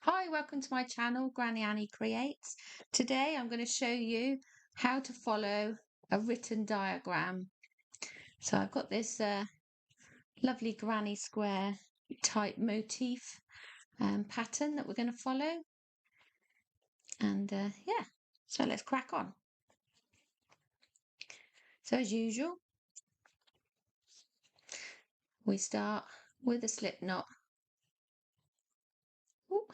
Hi, welcome to my channel, Granny Annie Creates. Today I'm going to show you how to follow a written diagram. So I've got this lovely granny square type motif pattern that we're going to follow. And yeah, so let's crack on. So as usual, we start with a slip knot. Ooh.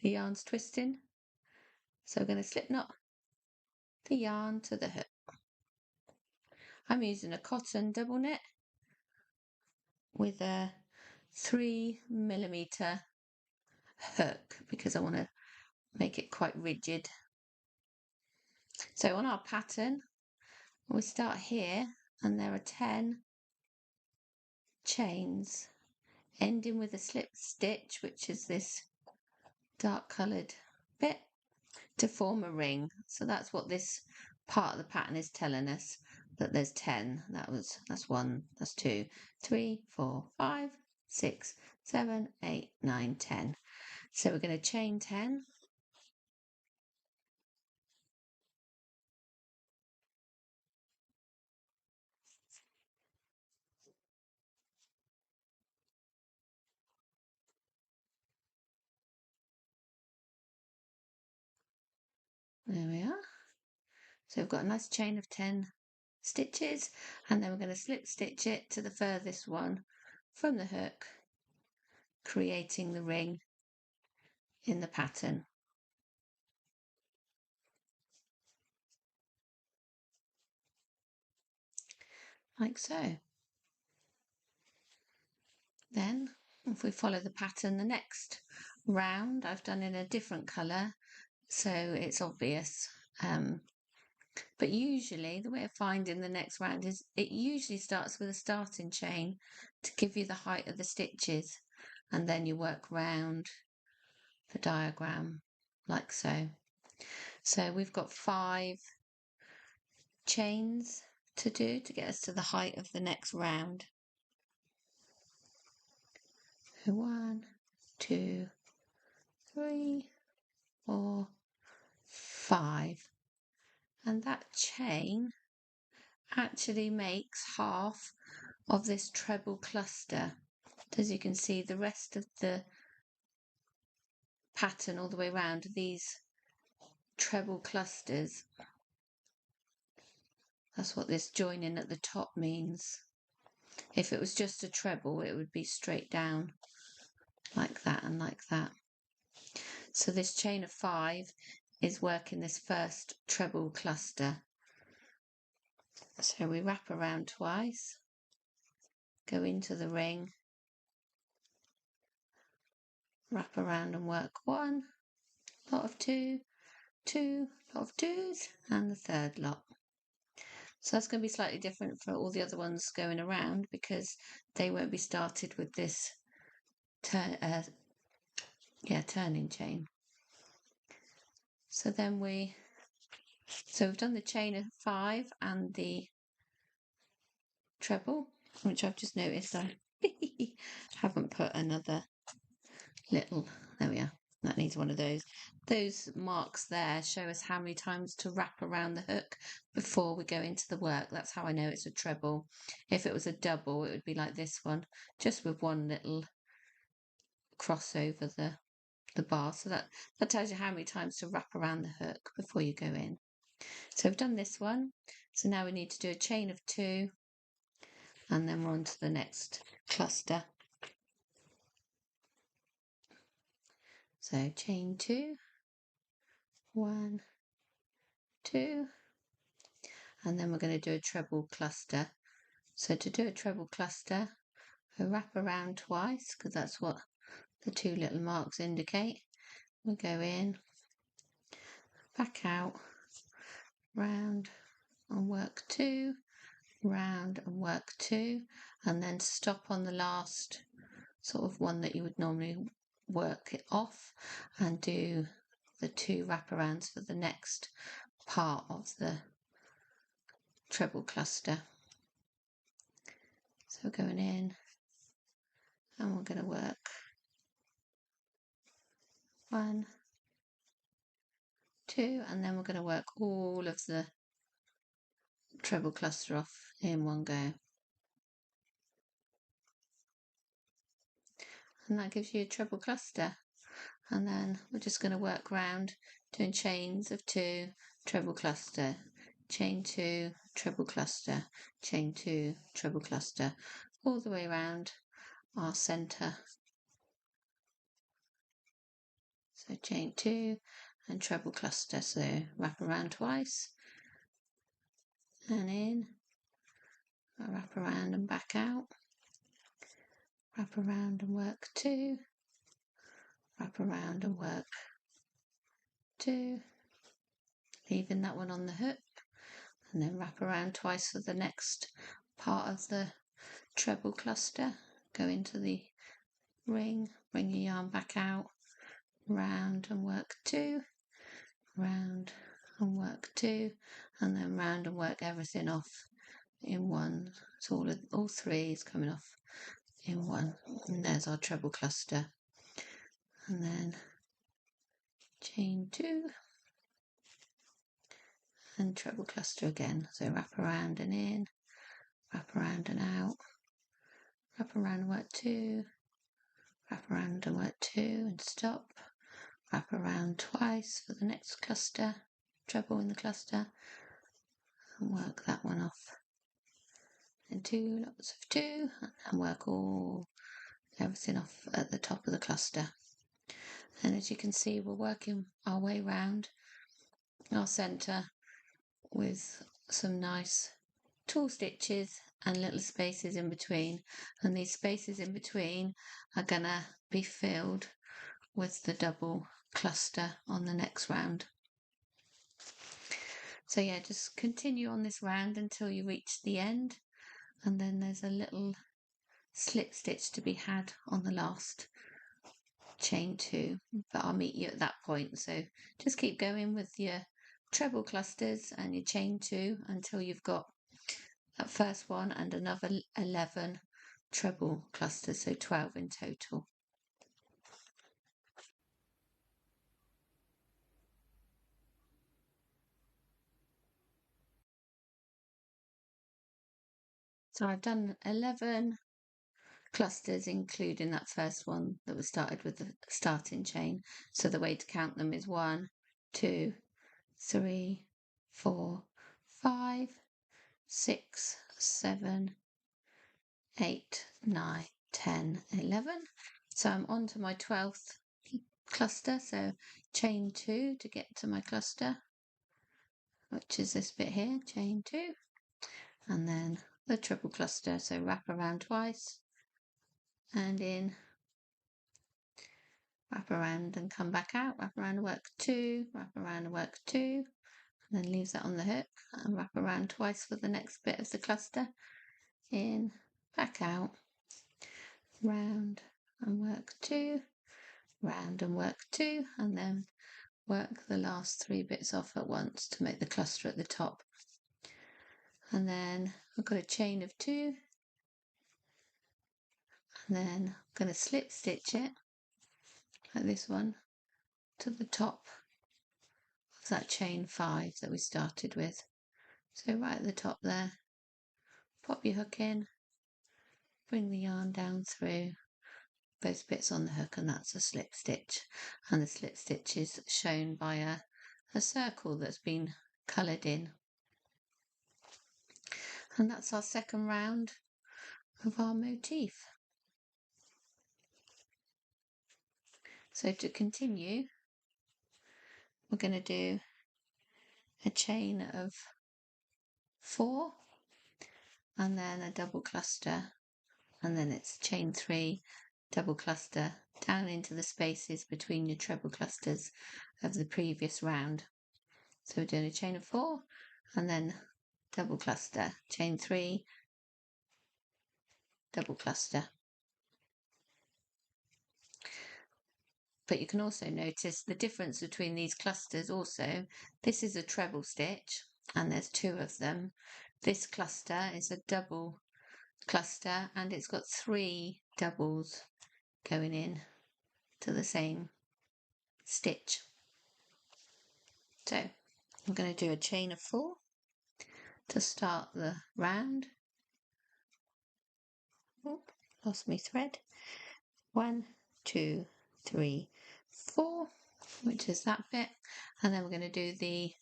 The yarn's twisting. So we're going to slip knot the yarn to the hook. I'm using a cotton double knit with a 3mm hook because I want to make it quite rigid. So on our pattern, we start here and there are 10 chains ending with a slip stitch, which is this dark coloured bit, to form a ring. So that's what this part of the pattern is telling us, that there's 10. That's 1, that's 2, 3, 4, 5, 6, 7, 8, 9, 10. So we're going to chain 10. There we are. So we've got a nice chain of 10 stitches, and then we're going to slip stitch it to the furthest one from the hook, creating the ring in the pattern. Like so. Then if we follow the pattern, the next round I've done in a different colour, so it's obvious. But usually the way of finding the next round is it usually starts with a starting chain to give you the height of the stitches, and then you work round the diagram like so. So we've got 5 chains to do to get us to the height of the next round. 1, 2, 3, 4, 5. And that chain actually makes half of this treble cluster. As you can see, the rest of the pattern all the way around, these treble clusters. That's what this joining at the top means. If it was just a treble, it would be straight down like that and like that. So this chain of 5 is working this first treble cluster. So we wrap around twice, go into the ring, wrap around and work 1, lot of 2, 2, lot of 2s, and the third lot. So that's going to be slightly different for all the other ones going around because they won't be started with this turning chain. So then we've done the chain of 5 and the treble, which I've just noticed I haven't put another little, there we are, that needs one of those. Those marks there show us how many times to wrap around the hook before we go into the work. That's how I know it's a treble. If it was a double, it would be like this one, just with one little cross over the bar. So that tells you how many times to wrap around the hook before you go in. So we've done this one. So now we need to do a chain of 2, and then we're on to the next cluster. So chain 2, 1, 2, and then we're going to do a treble cluster. So to do a treble cluster, I wrap around twice because that's what the 2 little marks indicate. We go in, back out, round and work 2, round and work 2, and then stop on the last sort of one that you would normally work it off and do the 2 wraparounds for the next part of the treble cluster. So we're going in and we're going to work 1, 2, and then we're going to work all of the treble cluster off in one go. And that gives you a treble cluster. And then we're just going to work round doing chains of 2, treble cluster, chain 2, treble cluster, chain 2, treble cluster, all the way around our centre. So chain 2 and treble cluster, so wrap around twice and in, wrap around and back out, wrap around and work 2, wrap around and work 2, leaving that one on the hook, and then wrap around twice for the next part of the treble cluster. Go into the ring, bring your yarn back out, round and work 2, round and work 2, and then round and work everything off in one. So all 3 is coming off in one, and there's our treble cluster. And then chain 2 and treble cluster again, so wrap around and in, wrap around and out, wrap around and work 2, wrap around and work 2 and stop, wrap around twice for the next cluster, treble in the cluster, and work that one off. And 2 lots of 2, and work everything off at the top of the cluster. And as you can see, we're working our way round our centre with some nice tall stitches and little spaces in between, and these spaces in between are gonna be filled with the double cluster on the next round. So yeah, just continue on this round until you reach the end, and then there's a little slip stitch to be had on the last chain 2, but I'll meet you at that point. So just keep going with your treble clusters and your chain 2 until you've got that first one and another 11 treble clusters, so 12 in total. So I've done 11 clusters, including that first one that was started with the starting chain. So the way to count them is 1, 2, 3, 4, 5, 6, 7, 8, 9, 10, 11. So I'm on to my 12th cluster, so chain 2 to get to my cluster, which is this bit here, chain 2, and then the triple cluster, so wrap around twice and in, wrap around and come back out, wrap around and work 2, wrap around and work 2, and then leave that on the hook and wrap around twice for the next bit of the cluster, in, back out, round and work 2, round and work 2, and then work the last 3 bits off at once to make the cluster at the top. And then I've got a chain of 2, and then I'm going to slip stitch it like this one to the top of that chain 5 that we started with. So right at the top there, pop your hook in, bring the yarn down through both bits on the hook, and that's a slip stitch. And the slip stitch is shown by a circle that's been coloured in. And that's our second round of our motif. So to continue, we're going to do a chain of 4 and then a double cluster, and then it's chain 3, double cluster down into the spaces between your treble clusters of the previous round. So we're doing a chain of 4 and then double cluster, chain 3, double cluster. But you can also notice the difference between these clusters also. This is a treble stitch and there's 2 of them. This cluster is a double cluster and it's got 3 doubles going in to the same stitch. So I'm going to do a chain of 4 to start the round. Oh, lost my thread. 1, 2, 3, 4, which is that bit, and then we're going to do the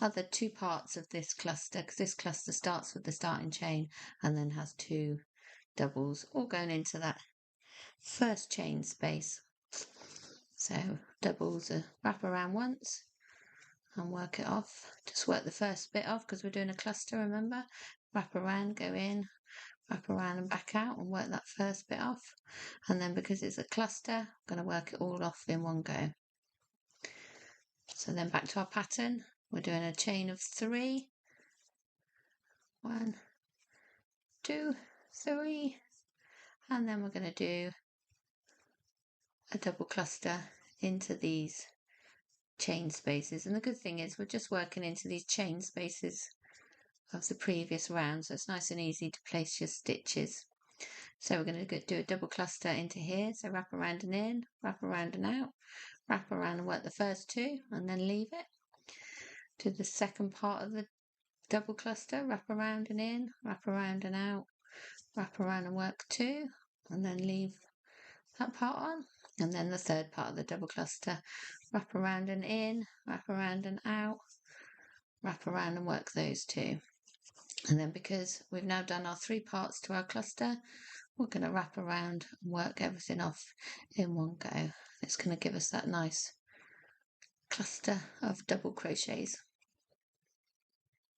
other 2 parts of this cluster, because this cluster starts with the starting chain and then has 2 doubles all going into that first chain space. So doubles are wrap around once and work it off. Just work the first bit off because we're doing a cluster, remember? Wrap around, go in, wrap around and back out and work that first bit off. And then because it's a cluster, I'm going to work it all off in one go. So then back to our pattern, we're doing a chain of 3. 1, 2, 3, and then we're going to do a double cluster into these chain spaces. And the good thing is we're just working into these chain spaces of the previous round, so it's nice and easy to place your stitches. So we're going to do a double cluster into here, so wrap around and in, wrap around and out, wrap around and work the first 2 and then leave it. Do the second part of the double cluster, wrap around and in, wrap around and out, wrap around and work 2 and then leave that part on. And then the third part of the double cluster, wrap around and in, wrap around and out, wrap around and work those 2. And then because we've now done our 3 parts to our cluster, we're going to wrap around and work everything off in one go. It's going to give us that nice cluster of double crochets.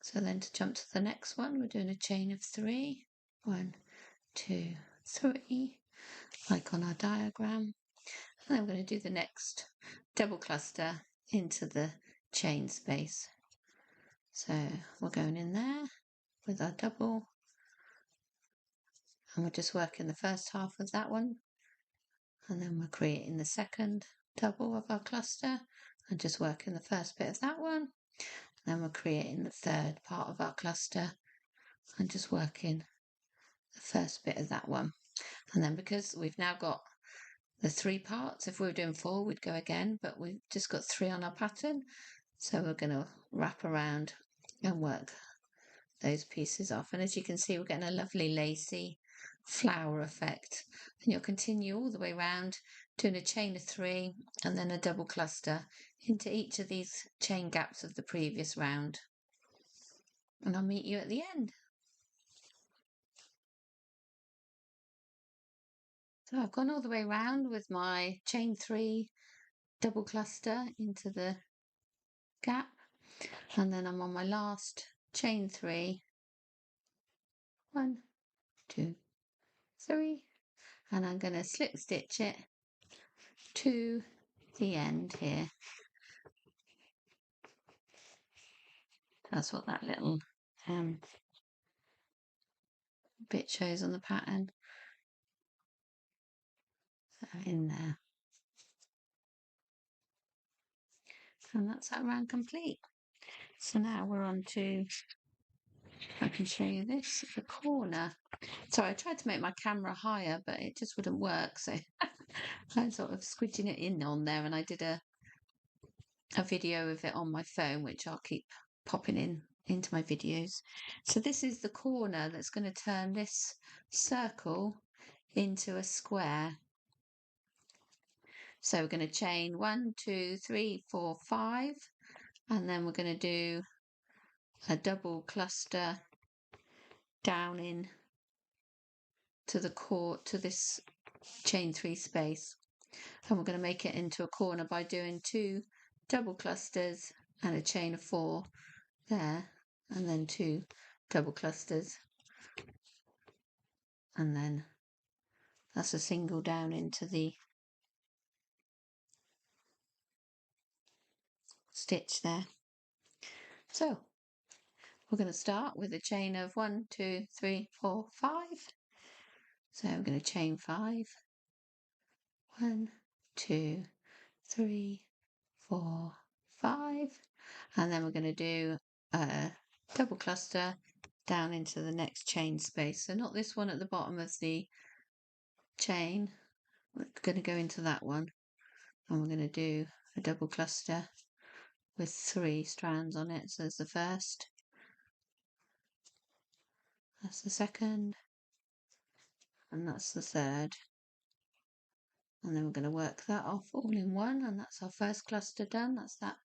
So then to jump to the next one, we're doing a chain of 3. 1, 2, 3, like on our diagram. And then we're going to do the next double cluster into the chain space. So we're going in there with our double, and we're just working the first half of that one, and then we're creating the second double of our cluster and just working the first bit of that one. Then we're creating the third part of our cluster and just working the first bit of that one. And then because we've now got the 3 parts, if we were doing 4 we'd go again, but we've just got 3 on our pattern, so we're going to wrap around and work those pieces off. And as you can see, we're getting a lovely lacy flower effect, and you'll continue all the way around doing a chain of 3 and then a double cluster into each of these chain gaps of the previous round, and I'll meet you at the end. So I've gone all the way around with my chain 3 double cluster into the gap, and then I'm on my last chain 3. 1, 2, 3, and I'm going to slip stitch it to the end here. That's what that little bit shows on the pattern. So in there, and that's that round complete. So now we're on to, I can show you this, the corner. So I tried to make my camera higher, but it just wouldn't work, so I'm sort of squidging it in on there, and I did a video of it on my phone, which I'll keep popping into my videos. So this is the corner that's going to turn this circle into a square. So we're going to chain 1, 2, 3, 4, 5, and then we're going to do a double cluster down in to the core to this chain 3 space, and we're going to make it into a corner by doing 2 double clusters and a chain of 4 there, and then 2 double clusters, and then that's a single down into the stitch there. So we're going to start with a chain of 1, 2, 3, 4, 5. So we're going to chain 5. 1, 2, 3, 4, 5, and then we're going to do a double cluster down into the next chain space. So not this one at the bottom of the chain. We're going to go into that one, and we're going to do a double cluster with 3 strands on it. So there's the first, that's the second, and that's the third. And then we're going to work that off all in one, and that's our first cluster done. That's that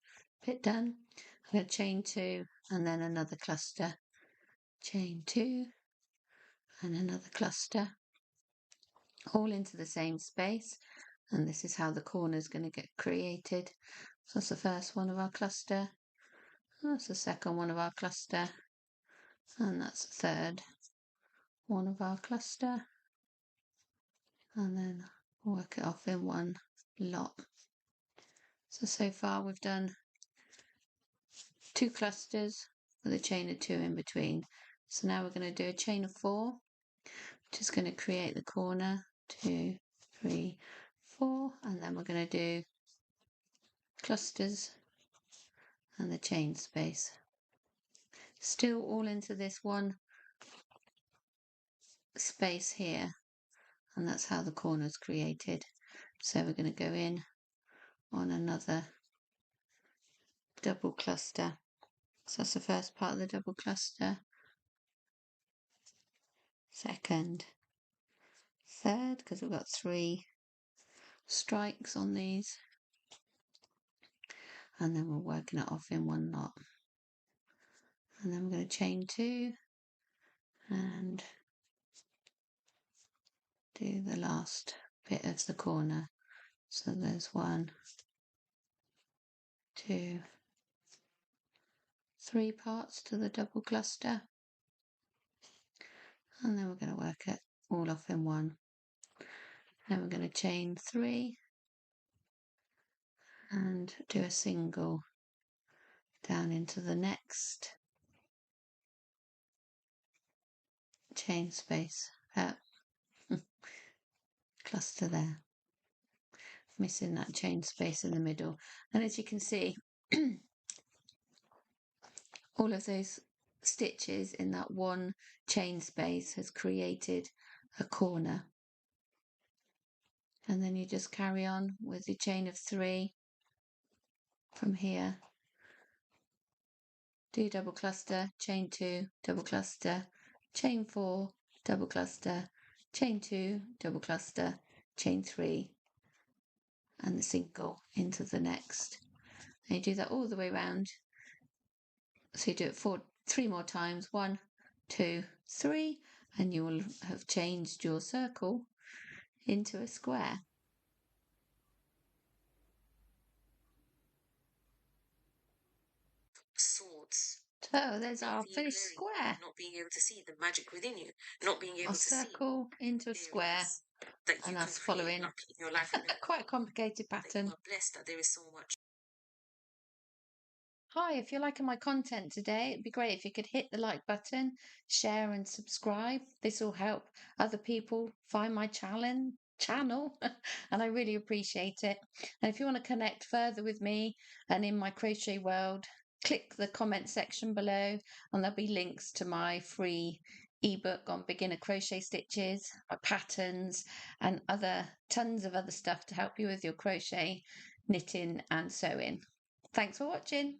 bit done. I'm going to chain 2 and then another cluster, chain 2 and another cluster, all into the same space. And this is how the corner is going to get created. So that's the first one of our cluster, that's the second one of our cluster, and that's the third one of our cluster, and then work it off in one lot. So far we've done 2 clusters with a chain of 2 in between. So now we're going to do a chain of 4, which is going to create the corner, 2, 3, 4, and then we're going to do clusters and the chain space. Still all into this one space here, and that's how the corner is created. So we're going to go in on another double cluster. So that's the first part of the double cluster, second, third, because we've got 3 strikes on these, and then we're working it off in one knot. And then we're going to chain 2 and do the last bit of the corner. So there's 1, 2, 3 parts to the double cluster, and then we're going to work it all off in one. Then we're going to chain 3 and do a single down into the next chain space, cluster there, missing that chain space in the middle. And as you can see, all of those stitches in that one chain space has created a corner. And then you just carry on with your chain of 3 from here, do double cluster, chain 2, double cluster, chain 4, double cluster, chain 2, double cluster, chain 3, and the single into the next. And you do that all the way around. So you do it 3 more times, 1, 2, 3, and you will have changed your circle into a square. Swords. So there's our finished square. Not being able to see the magic within you, not being able Our circle into a square, that you and can us following luck in your life. quite a complicated That pattern. you are blessed that there is so much. Hi, if you're liking my content today, it'd be great if you could hit the like button, share and subscribe. This will help other people find my channel, and I really appreciate it. And if you want to connect further with me and in my crochet world, click the comment section below, and there'll be links to my free ebook on beginner crochet stitches, my patterns, and tons of other stuff to help you with your crochet, knitting and sewing. Thanks for watching.